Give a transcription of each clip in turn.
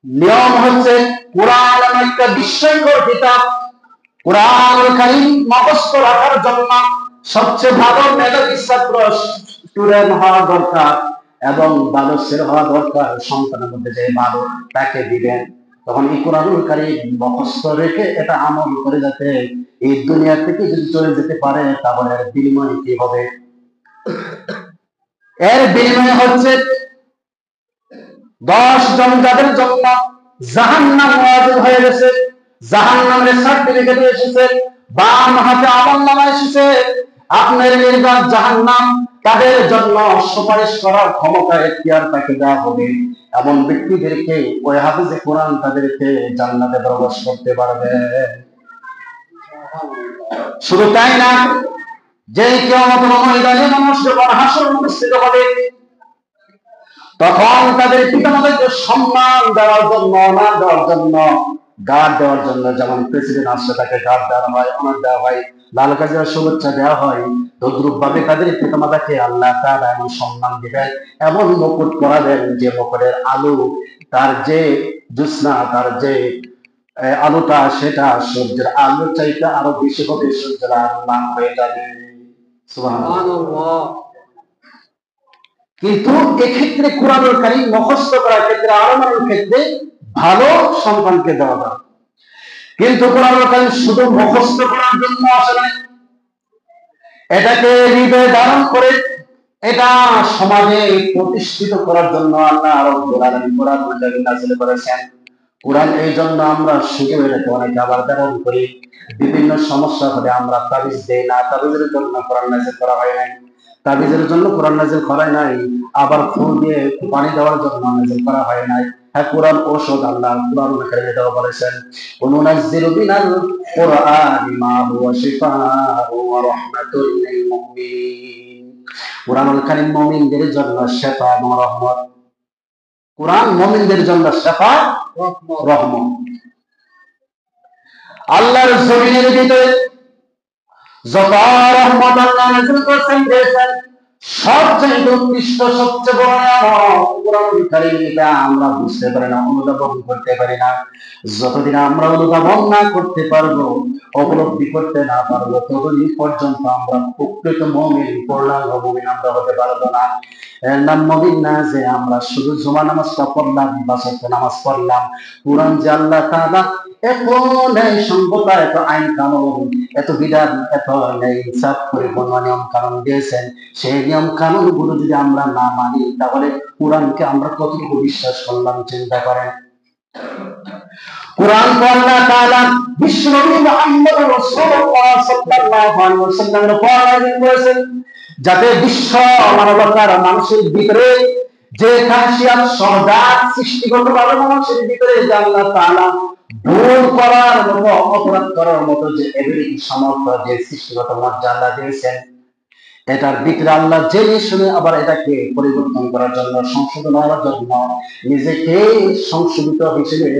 নিয়ম হচ্ছে কোরআন একটা বিস্ময়কর কিতাব। কোরআনুল কারীম মুখস্থ রাখার জন্য সবচেয়ে ভালো মেধাবী ছাত্র স্টুডেন্ট হওয়া দরকার এবং ভালো ছেলে হওয়া দরকার। সন্তানের মধ্যে যে ভালো তাকে দিবেন। তখন এই কোরআনুল কারীম মুখস্থ রেখে এটা আমল করে যাতে এই দুনিয়া থেকে যদি চলে যেতে পারে, তাহলে এর বিনিময় কি হবে? এর বিনিময় হচ্ছে 10 জন যাদের জন্য জাহান্নাম ওয়াজিব হয়ে গেছে, জাহান্নামের সার্টিফিকেট এসেছে, বাম হাতে আমলনামা এসেছে, আপনার নির্বাক জাহান্নাম, তাদের জন্য সুপারিশ করার ক্ষমতা এখতিয়ার তাকে দেওয়া হবে। এমন ব্যক্তিদেরকে ওই হাফেজে কোরআন তাদেরকে জান্নাতে প্রবেশ করতে পারবে। শুধু তাই না, যে কিয়ামতের ময়দানে মানুষ যখন হাসর অনুষ্ঠিত হবে, তখন তাদের পিতামাতাকে সম্মান দেওয়ার জন্য, অনার দেওয়ার জন্য, গার্ড দেওয়ার জন্য, যেমন প্রেসিডেন্ট আসলে তাকে গার্ড দেওয়া হয়, অনার দেওয়া হয়, লাল কাজের শুভেচ্ছা দেওয়া হয়, তদ্রুপ ভাবে তাদের পিতামাতাকে আল্লাহ তাআলা এমন সম্মান দিবেন, এমন মুকুট পরাবেন যে মুকুটের আলো, তার যে জ্যোৎস্না, তার যে আলোটা, সেটা সূর্যের আলোর চাইতে আরো বেশি হবে, সূর্যের আলো মান হয়ে যাবে। সুবহানাল্লাহ। কিন্তু এক্ষেত্রে কোরআনুল কারীম মুখস্থ করার ক্ষেত্রে, আমলের ক্ষেত্রে ভালো সন্তানকে দেওয়া হয়। কিন্তু কোরআনুল কারীম শুধু মুখস্থ করার জন্য আসে না, এটাকে হৃদয়ে ধারণ করে এটা সমাজে প্রতিষ্ঠিত করার জন্য আল্লাহ রাব্বুল আলামিন কোরআনুল কারীম নাযিল করেছেন। কোরআন এই জন্য আমরা শুধু এটাকে অনেক আবার ব্যবহার করি, বিভিন্ন সমস্যা হলে আমরা তাবিজ দেই না, তাবিজের জন্য কোরআন নাযিল করা হয় নাই। তাবিজের জন্য কোরআন নাযিল করা নাই, আবার ফুল দিয়ে পানি দেওয়ার জন্য নাযিল করা হয় নাই। হ্যাঁ, কোরআন ঔষধ। আল্লাহ কোরআনুল কারীমে এটাও বলেছেন, ওয়ানুনাজ্জিলু মিনাল কুরআনি মা হুয়া শিফাউন ওয়া রাহমাতুল লিল মুমিনিন। কোরআনুল কারীম মুমিনদের জন্য শিফা এবং রহমত। কোরআন মুমিনদের জন্য শিফা, রহমত। আল্লাহর জমিনের ভিতরে যত রহমত আল্লাহ নাযিল করেছেন দিয়েছেন, সবচেয়ে উৎকৃষ্ট, সবচেয়ে বড় নিয়ামত কোরআনুল কারীম। এটা আমরা বুঝতে পারি না, অনুধাবন করতে পারি না। যতদিন আমরা অনুধাবন না করতে পারবো, উপলব্ধি করতে না পারবো, ততদিন পর্যন্ত আমরা প্রকৃত মুমিন, পূর্ণাঙ্গ মুমিন আমরা হতে পারবো না। এর নাম মুমিন না যে আমরা শুধু জুমা নামাজটা পড়লাম, পাঁচ ওয়াক্ত নামাজ পড়লাম। কোরআন যে আল্লাহ তাআলা এত ন্যায় সংগতা, এত আইন কানুন, এত বিধান, এত ন্যায় ইনসাফ পরিপূর্ণ নিয়ম কানুন দিয়েছেন, সেই নিয়ম কানুন গুলো যদি আমরা না মানি, তাহলে কোরআনকে আমরা কতটুকু বিশ্বাস করলাম চিন্তা করেন। কোরআন তো আল্লাহ তাআলা বিশ্বনবী মুহাম্মদ রাসূলুল্লাহ সাল্লাল্লাহু আলাইহি ওয়াসাল্লামের উপর নাযিল করেছেন, যাতে বিশ্ব মানবতার মানুষের ভিতরে যে খাসিয়াত, সহজাত, সৃষ্টিগতভাবে মানুষের ভিতরে যে আল্লাহ তাআলা ভুল করার মতো, অপরাধ করার মতো যে এবিলিটি, সামর্থ্য, যে সৃষ্টিগত মর্যাদা দিয়েছেন, এটার ভিতরে আল্লাহ জেনে শুনে আবার এটাকে পরিবর্তন করার জন্য, সংশোধন করার জন্য, নিজেকে সংশোধিত হিসেবে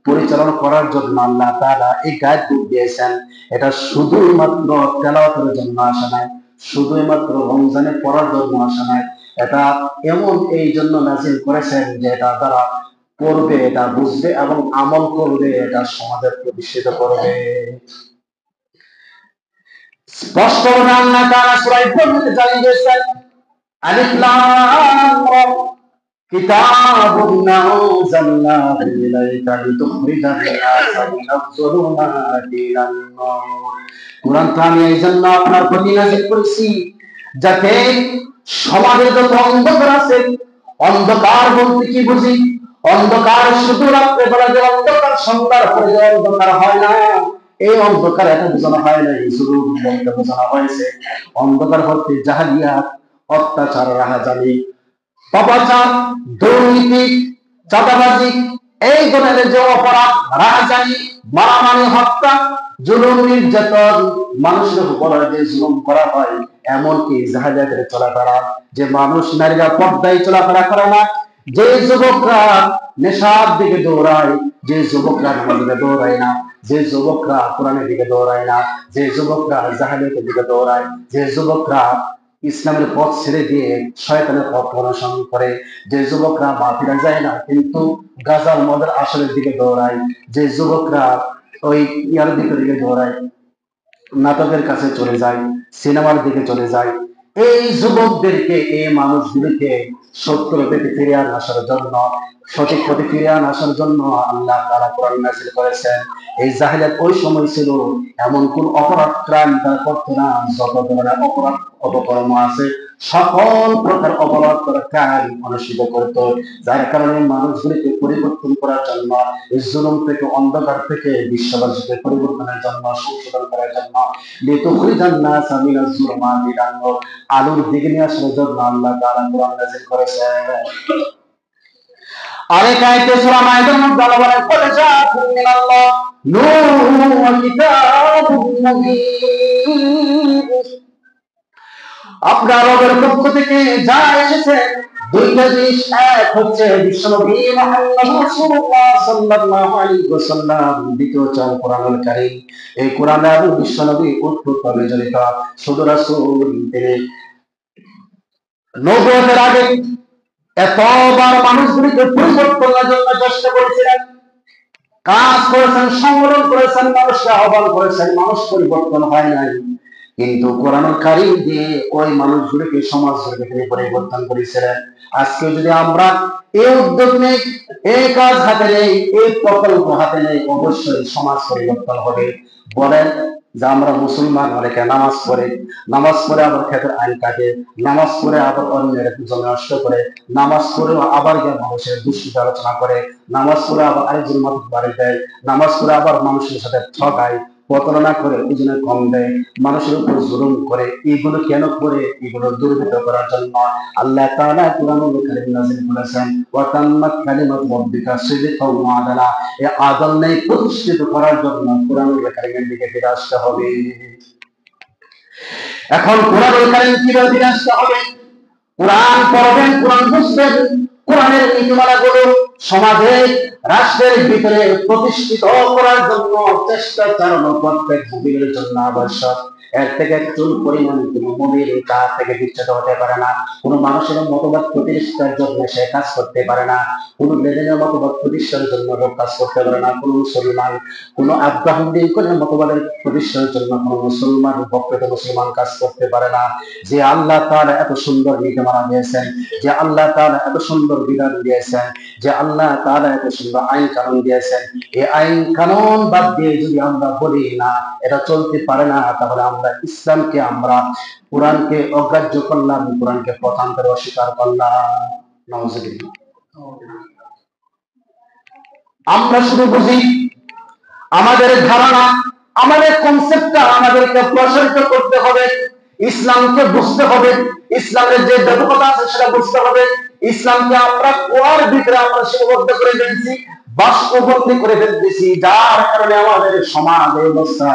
পরিচালনা করার জন্য আল্লাহ তাআলা এই গায়েব বুক দিয়েছেন। এটা শুধুমাত্র তেলাওয়াতের জন্য আসে নাই, শুধুমাত্র রমজানে পড়ার জন্য আসে নাই। এটা এমন এই জন্য নাযিল করেছেন যে এটা দ্বারা পড়বে, এটা বুঝবে এবং আমল করবে, এটা সমাজে প্রতিষ্ঠিত করবে। স্পষ্ট করে আল্লাহ তাআলা সূরা ইব্রাহিমে জানিয়ে দিয়েছেন, আলিফ লাম রা, কিতাবুন আনজালনাহু ইলাইকা লিতুখরিজান নাসা মিনাজ যুলুমাতি ইলান নূর। কোরআন তো আমি এই জন্য আপনার প্রতি নাযিল করেছি, যাতে সমাজে যত অন্ধকার আছে, অন্ধকার বলতে কি বুঝি? অন্ধকার শুধু রাত্রে বেলা যে অন্ধকার, সন্ধ্যার পরে যে অন্ধকার হয় না, এই অন্ধকার এত বোঝানো হয় না, শুধু বলতে বোঝানো হয়েছে অন্ধকার হতে জাহালিয়াত, অত্যাচার, রাহাজানি, পাপাচার, দুর্নীতি, চাঁদাবাজি, এই ধরনের যে অপরাধ, রাহাজানি, মারামারি, হত্যা, জুলুম, নির্যাতন, মানুষের উপর যে জুলুম করা হয়, এমনকি জাহালিয়াতের চলাফেরা, যে মানুষ, নারীরা পর্দায় চলাফেরা করে না, যে যুবকরা নেশার দিকে দৌড়ায়, যে যুবকরা নামাজে দৌড়ায় না, যে যুবকরা কোরআনের দিকে দৌড়ায় না, যে যুবকরা জাহালিয়াতের দিকে দৌড়ায়, যে যুবকরা ইসলামের পথ ছেড়ে দিয়ে শয়তানের পথ অনুসরণ করে, যে যুবকরা মাহফিলে যায় না কিন্তু গাজার মদের আসরের দিকে দৌড়ায়, যে যুবকরা ওই ইয়ার দিকে দৌড়ায়, নাটকের কাছে চলে যায়, সিনেমার দিকে চলে যায়, এই যুবকদেরকে, এই মানুষগুলিকে সত্য থেকে ফিরে আসার জন্য, সঠিক পথে ফিরে আসার জন্য আল্লাহ তাআলা কোরআন নাযিল করেছেন। এই জাহেলিয়াত ওই সময় ছিল, এমন কোন অপরাধ ক্রাইম তারা করতো না, যত ধরনের অপরাধ অপকর্ম আছে সকল প্রকার অপরাধ করা ক্রাইম অনুষ্ঠিত করত। যার কারণে মানুষগুলিকে পরিবর্তন করার জন্য, এই জুলুম থেকে, অন্ধকার থেকে বিশ্ববাসীকে পরিবর্তনের জন্য, সংশোধন করার জন্য, লিতুখরিজান নাসা মিনাজ যুলুমাতি ইলান নূর, আলোর দিকে নিয়ে আসার জন্য আল্লাহ তাআলা কোরআন নাযিল করেছেন। আরেক আয়াতে সূরা মাইদার মধ্যে আল্লাহ বলেন, "ক্বাদ জাআকুম মিনাল্লাহ নূরুন ওয়া কিতাবুম মুবিন।" আপনার রবের পক্ষ থেকে যা এসেছে দুইটা জিনিস, এক হচ্ছে বিশ্বনবী মুহাম্মদ রাসূলুল্লাহ সাল্লাল্লাহু আলাইহি ওয়াসাল্লাম, দ্বিতীয় হচ্ছে কোরআনুল কারীম। এই কোরআন আর বিশ্বনবী ওতপ্রোতভাবে জড়িত। শুধু রাসূল তিনি নবুয়তের আগে এতবার মানুষগুলিকে পরিবর্তনের জন্য চেষ্টা করেছিলেন, কাজ করেছেন, সংগঠন করেছেন, মানুষকে আহ্বান করেছেন, মানুষ পরিবর্তন হয় নাই। কিন্তু কোরআনুল কারীম দিয়ে ওই মানুষগুলিকে, সমাজগুলিকে তিনি পরিবর্তন করেছিলেন। আজকে যদি আমরা এই উদ্যোগ নেই, এই কাজ হাতে নেই, এই প্রকল্প হাতে নেই, অবশ্যই সমাজ পরিবর্তন হবে। বলেন যে আমরা মুসলমান, অনেকে নামাজ পড়ে, নামাজ পড়ে আবার ক্ষেতের আইন কাটে, নামাজ পড়ে আবার অন্যের জমি নষ্ট করে, নামাজ পড়ে আবার গিয়ে মানুষের দুষ্কৃতি আলোচনা করে, নামাজ পড়ে আবার আরেকজন মানুষ বাড়ি দেয়, নামাজ পড়ে আবার মানুষের সাথে ঠকায়, প্রতারণা করে, ওজনে কম দেয়, মানুষের উপর জুলুম করে। এগুলো কেন করে? এগুলো দুর্বৃত্ত করার জন্য আল্লাহ তাআলা কোরআনুল কারীম নাযিল করেছেন, ওয়া তাম্মাত কালিমাতু রাব্বিকা সিদকাও ওয়া আদলা। এই আদল নেই প্রতিষ্ঠিত করার জন্য কোরআনুল কারীমের দিকে ফিরে আসতে হবে। এখন কোরআনুল কারীম কিভাবে ফিরে আসতে হবে? কোরআন পড়বেন, কোরআন বুঝবেন, কোরআনের নীতিমালাগুলো সমাজে, রাষ্ট্রের ভিতরে প্রতিষ্ঠিত করার জন্য চেষ্টা চালানো প্রত্যেক মুমিনের জন্য আবশ্যক। এর থেকে একটু পরিমাণ কোনো মুমিন কাজ থেকে বিচ্যুত হতে পারে না। কোনো মানুষের মতবাদ প্রতিষ্ঠার জন্য সে কাজ করতে পারে না, কোনো লেনিনের মতবাদ প্রতিষ্ঠার জন্য লোক কাজ করতে পারে না। কোনো মুসলমান, কোনো আব্রাহাম লিঙ্কনের মতবাদের প্রতিষ্ঠার জন্য কোনো মুসলমান, প্রকৃত মুসলমান কাজ করতে পারে না। যে আল্লাহ তাআলা এত সুন্দর নীতিমালা দিয়েছেন, যে আল্লাহ তাআলা এত সুন্দর বিধান দিয়েছেন, যে আল্লাহ তাআলা এত সুন্দর আইন কানুন দিয়েছেন, এই আইন কানুন বাদ দিয়ে যদি আমরা বলি না এটা চলতে পারে না, তাহলে আমরা ইসলামকে, আমরা কোরআনকে অগ্রাহ্য করলাম, কোরআনকে পক্ষান্তরে অস্বীকার করলাম। নাউজুবিল্লাহ। আমরা শুধু বুঝি, আমাদের ধারণা, আমাদের কনসেপ্টটা আমাদেরকে প্রসারিত করতে হবে, ইসলামকে বুঝতে হবে, ইসলামের যে ব্যাপকতা আছে সেটা বুঝতে হবে। ইসলামকে আমরা কোরআন ভিতরে আমরা সীমাবদ্ধ করে ফেলছি, বাস্তববন্দী করে ফেলতেছি, যার কারণে আমাদের সমাজ অবস্থা,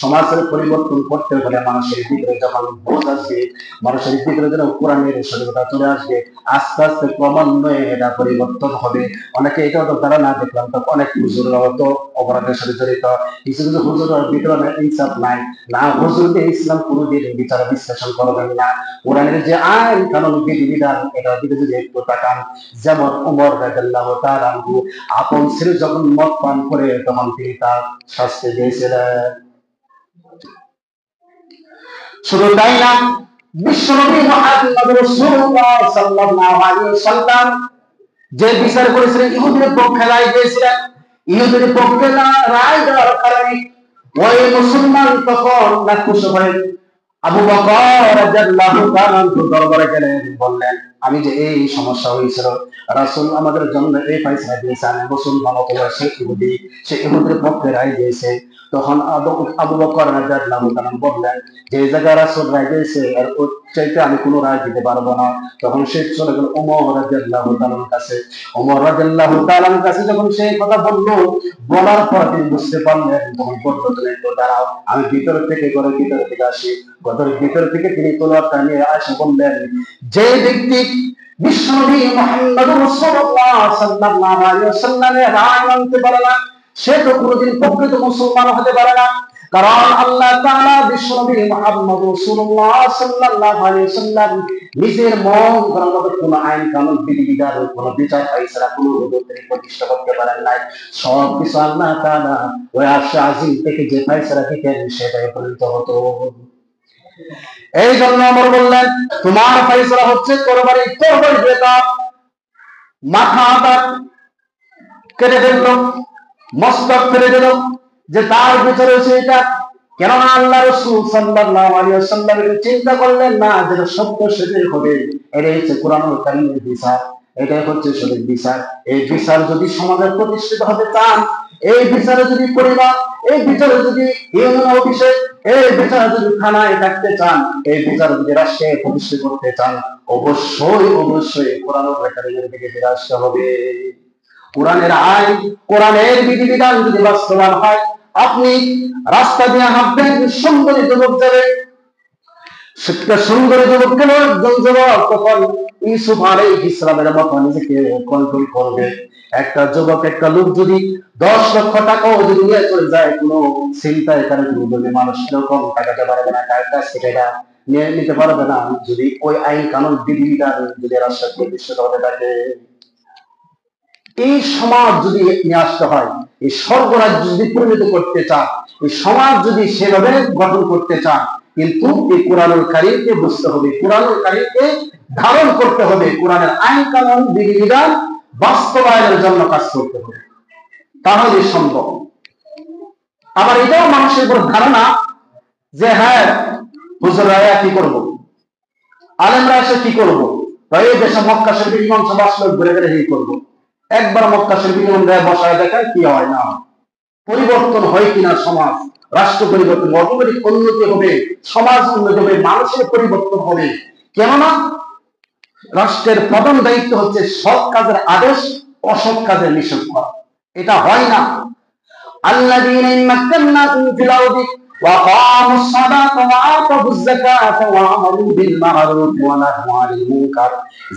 সমাজের পরিবর্তন করতে হলে মানুষের ভিতরে যখন বোঝ আসবে, মানুষের ভিতরে যখন কোরআনের সঠিকতা চলে আসবে, আস্তে আস্তে ক্রমান্বয়ে এটা পরিবর্তন হবে। অনেকে এটাও তো ধারণা দেখলাম, তো অনেক হুজুররা তো অপরাধের সাথে জড়িত, কিছু কিছু হুজুরের ভিতরে ইনসাফ নাই, না হুজুরদের ইসলাম কোনোদিন বিচার বিশ্লেষণ করবেন না। কোরআনের যে আইন কানুন বিধিবিধান, এটার দিকে যদি একটু তাকান, যেমন ওমর রাদিয়াল্লাহু তাআলা আনহু আপন ছেলে যখন মদ পান করে তখন তিনি তার শাস্তি দিয়েছিলেন। শুধু তাই না, বিশ্বনবী মুহাম্মদ রাসূলুল্লাহ সাল্লাল্লাহু আলাইহি ওয়াসাল্লাম যে বিচার করেছিলেন, ইহুদির পক্ষে রায় দিয়েছিলেন। ইহুদির পক্ষে রায় দেওয়ার কারণে ওই মুসলমান তখন নাখুশ হয়ে আবু বকর রাদিয়াল্লাহু তাআলা দরবারে গেলেন, বললেন আমি যে এই সমস্যা হয়েছিল, রাসূল আমাদের জন্য এই ফয়সালা দিয়েছেন, মুসলমান হলো সে ইহুদির পক্ষে রায় দিয়েছে। তখন আবু বকর রাদিয়াল্লাহু তাআলা বললেন যে জায়গায় রাসূল রায় দিয়েছে এর চাইতে আমি কোনো রায় দিতে পারবো না। তখন সে চলে গেল ওমর রাদিয়াল্লাহু তাআলার কাছে। ওমর রাদিয়াল্লাহু তাআলার কাছে যখন সেই কথা বললো, বলার পর তিনি বুঝতে পারলেন, তখন বলল তুমি একটু দাঁড়াও, আমি ভিতর থেকে ঘরের ভিতর থেকে আসি। ঘরের ভিতর থেকে তিনি তলোয়ারটা নিয়ে আসে বললেন, যে ব্যক্তি বিশ্বনবী মুহাম্মদ রাসূলুল্লাহ সাল্লাল্লাহু আলাইহি ওয়াসাল্লামের রায় মানতে পারে না, সে তো কোনোদিন প্রকৃত মুসলমান হতে পারে না। কারণ আল্লাহ তাআলা বিশ্বনবী মুহাম্মদ রাসূলুল্লাহ সাল্লাল্লাহু আলাইহি ওয়াসাল্লাম নিজের মন গড়া মতো কোনো আইন কানুন বিধিবিধান কোনো বিচার ফাইসালা কোনো তিনি প্রতিষ্ঠা করতে পারেন নাই। সব কিছু আল্লাহ তাআলা ওই আরশে আজিম থেকে যে ফাইসালা দিতেন সেটাই পরিণত হতো। এই জন্য আমরা বললেন তোমার ফাইসালা হচ্ছে তরবারি দিয়ে দাও, মাথা কেটে দিল, মস্তক ফেলে দিল, যে তার ভিতরে সেটা। কেননা আল্লাহ রাসূল সাল্লাল্লাহু আলাইহি ওয়াসাল্লাম চিন্তা করলেন না যেটা সত্য সেটাই হবে। এটাই হচ্ছে কোরআনুল কারীমের বিচার, এটাই হচ্ছে সঠিক বিচার। এই বিচার যদি সমাজে প্রতিষ্ঠিত হতে চান, এই বিচারে যদি পরিবার, এই বিচারে যদি ইউনিয়ন অফিসে, এই বিচারে যদি থানায় থাকতে চান, এই বিচার যদি রাষ্ট্রে প্রতিষ্ঠিত করতে চান, অবশ্যই কোরআনুল কারীমের দিকে ফিরে আসতে হবে। কোরআনের আইন, কোরআনের বিধিবিধান যদি বাস্তবায়ন হয়, আপনি রাস্তা দিয়ে হাঁটবেন, সুন্দরী যুবক যাবে, সুন্দরী যুবক কেন একজন যুবক তখন ইউসুফ আলাইহিস সালামের মতো নিজেকে কন্ট্রোল করবে। একটা যুবক, একটা লোক যদি 10 লক্ষ টাকাও যদি নিয়ে চলে যায়, কোনো চিন্তায় কারণ মানুষ এরকম টাকাতে পারবে না, কার কাছ থেকে এটা নিয়ে নিতে পারবে না, যদি ওই আইন কানুন বিধিবিধান যদি রাষ্ট্র প্রতিষ্ঠিত হতে থাকে। এই সমাজ যদি নিয়ে আসতে হয়, এই স্বর্গরাজ্য যদি পরিণত করতে চান, এই সমাজ যদি সেভাবে গঠন করতে চান, কিন্তু এই কোরআনুল কারীমকে বুঝতে হবে, কোরআনুল কারীমকে ধারণ করতে হবে, কোরআনের আইন কানুন বিধিবিধান বাস্তবায়নের জন্য কাজ করতে হবে, তাহলে সম্ভব। আবার এটাও মানুষের উপর ধারণা যে হ্যাঁ হুজুররা কি করবো, আলেমরা এসে কি করবো, এই দেশে মক্কা শরীফের ইমাম সাহেব আসলে ঘুরে ঘুরে কি করবো। একবার মক্কা শরীফের ইমাম সাহেব বসায় দেখায় কি হয় না, পরিবর্তন হয় কিনা সমাজ, রাষ্ট্র পরিবর্তন, অটোমেটিক উন্নতি হবে, সমাজ উন্নতি হবে, মানুষের পরিবর্তন হবে। কেননা রাষ্ট্রের প্রধান দায়িত্ব হচ্ছে সৎ কাজের আদেশ, অসৎ কাজের নিষেধ করা। এটা হয় না। আল্লাযীনা মাক্কান্নাহুম ফিল আরদি ওয়া কামুস সালাতা ওয়া আতাবুজ যাকাতা ওয়া আমারু বিল মা'রুফ ওয়া নাহাউ আনিল মুনকার।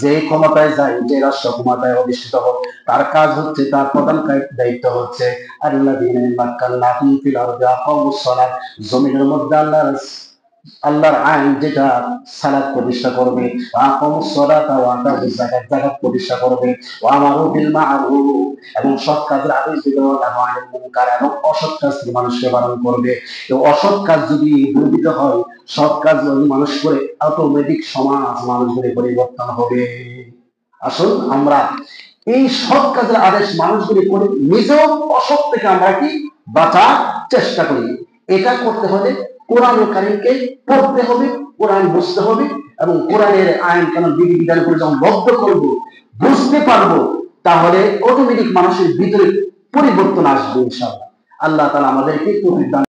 যে ক্ষমতায় যায়, যে রাষ্ট্র ক্ষমতায় অধিষ্ঠিত হোক, তার কাজ হচ্ছে, তার প্রধান দায়িত্ব হচ্ছে আল্লাযীনা মাক্কান্নাহুম ফিল আরদি ওয়া কামুস সালাত, জমিনের মধ্যে আল্লাহর আইন যেটা সালাত প্রতিষ্ঠা করবে, আকামুস সালাতা ওয়া আতাবুজ যাকাত, যাকাত প্রতিষ্ঠা করবে, ওয়া আমারু বিল মা'রুফ, এবং সৎ কাজের আদেশ দিবে, ওয়া নাহাউ আনিল মুনকার, এবং অসৎ কাজ থেকে মানুষকে বারণ করবে। তো অসৎ কাজ যদি বর্ধিত হয়, সৎ কাজ যদি মানুষ করে, অটোমেটিক সমাজ মানুষগুলি পরিবর্তন হবে। আসুন আমরা এই সৎ কাজের আদেশ মানুষগুলি করে নিজেও অসৎ থেকে আমরা কি বাঁচার চেষ্টা করি। এটা করতে হলে কোরআনুল কারীমকে পড়তে হবে, কোরআন বুঝতে হবে, এবং কোরআনের আইন কানুন বিধিবিধান করে যখন লব্ধ করব, বুঝতে পারবো, তাহলে অটোমেটিক মানুষের ভিতরে পরিবর্তন আসবে ইনশাআল্লাহ। আল্লাহ তাআলা আমাদেরকে তৌফিক দান